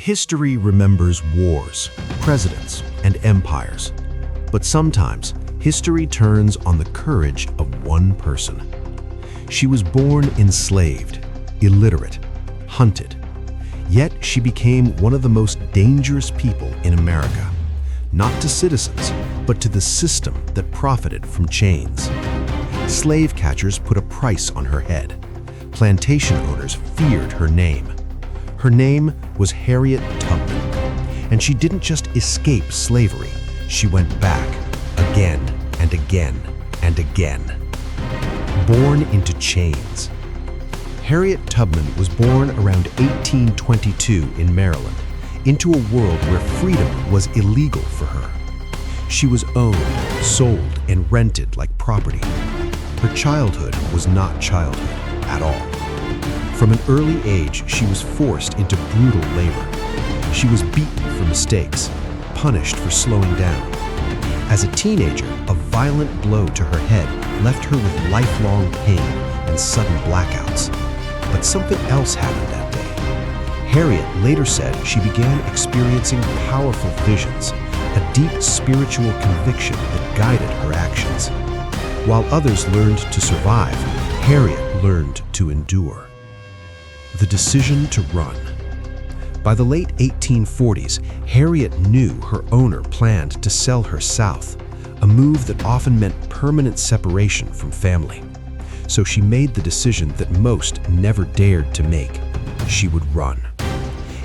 History remembers wars, presidents, and empires. But sometimes, history turns on the courage of one person. She was born enslaved, illiterate, hunted. Yet she became one of the most dangerous people in America, not to citizens, but to the system that profited from chains. Slave catchers put a price on her head. Plantation owners feared her name. Her name was Harriet Tubman, and she didn't just escape slavery, she went back again and again and again. Born into chains. Harriet Tubman was born around 1822 in Maryland, into a world where freedom was illegal for her. She was owned, sold, and rented like property. Her childhood was not childhood at all. From an early age, she was forced into brutal labor. She was beaten for mistakes, punished for slowing down. As a teenager, a violent blow to her head left her with lifelong pain and sudden blackouts. But something else happened that day. Harriet later said she began experiencing powerful visions, a deep spiritual conviction that guided her actions. While others learned to survive, Harriet learned to endure. The decision to run. By the late 1840s, Harriet knew her owner planned to sell her south, a move that often meant permanent separation from family. So she made the decision that most never dared to make. She would run.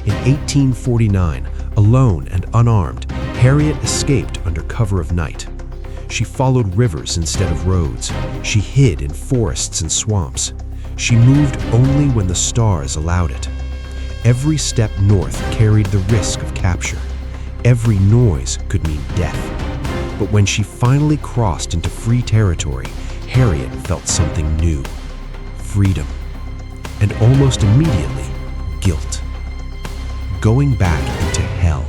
In 1849, alone and unarmed, Harriet escaped under cover of night. She followed rivers instead of roads. She hid in forests and swamps. She moved only when the stars allowed it. Every step north carried the risk of capture. Every noise could mean death. But when she finally crossed into free territory, Harriet felt something new: freedom. And almost immediately, guilt. Going back into hell.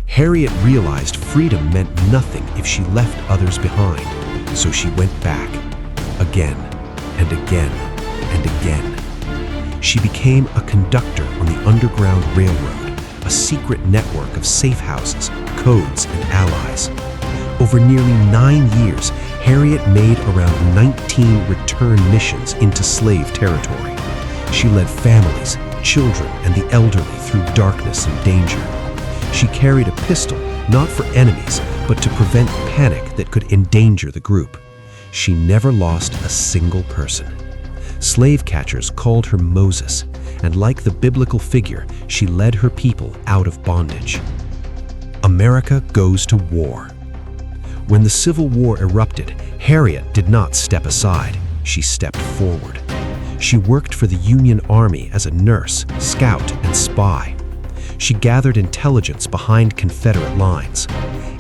Harriet realized freedom meant nothing if she left others behind, so she went back, again and again and again. She became a conductor on the Underground Railroad, a secret network of safe houses, codes, and allies. Over nearly 9 years, Harriet made around 19 return missions into slave territory. She led families, children, and the elderly through darkness and danger. She carried a pistol, not for enemies, but to prevent panic that could endanger the group. She never lost a single person. Slave catchers called her Moses, and like the biblical figure, she led her people out of bondage. America goes to war. When the Civil War erupted, Harriet did not step aside. She stepped forward. She worked for the Union Army as a nurse, scout, and spy. She gathered intelligence behind Confederate lines.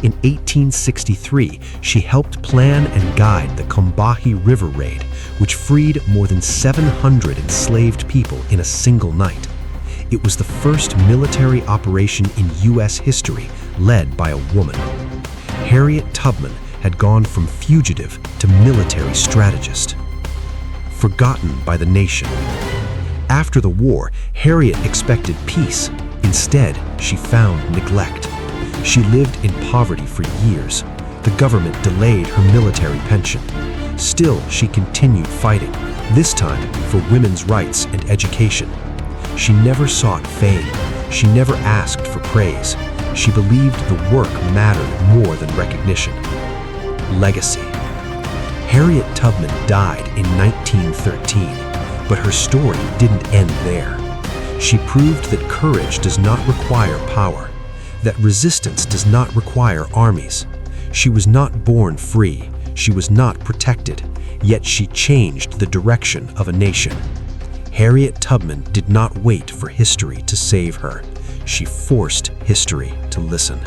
In 1863, she helped plan and guide the Combahee River Raid, which freed more than 700 enslaved people in a single night. It was the first military operation in U.S. history led by a woman. Harriet Tubman had gone from fugitive to military strategist. Forgotten by the nation. After the war, Harriet expected peace. Instead, she found neglect. She lived in poverty for years. The government delayed her military pension. Still, she continued fighting, this time for women's rights and education. She never sought fame. She never asked for praise. She believed the work mattered more than recognition. Legacy. Harriet Tubman died in 1913, but her story didn't end there. She proved that courage does not require power, that resistance does not require armies. She was not born free, she was not protected, yet she changed the direction of a nation. Harriet Tubman did not wait for history to save her. She forced history to listen.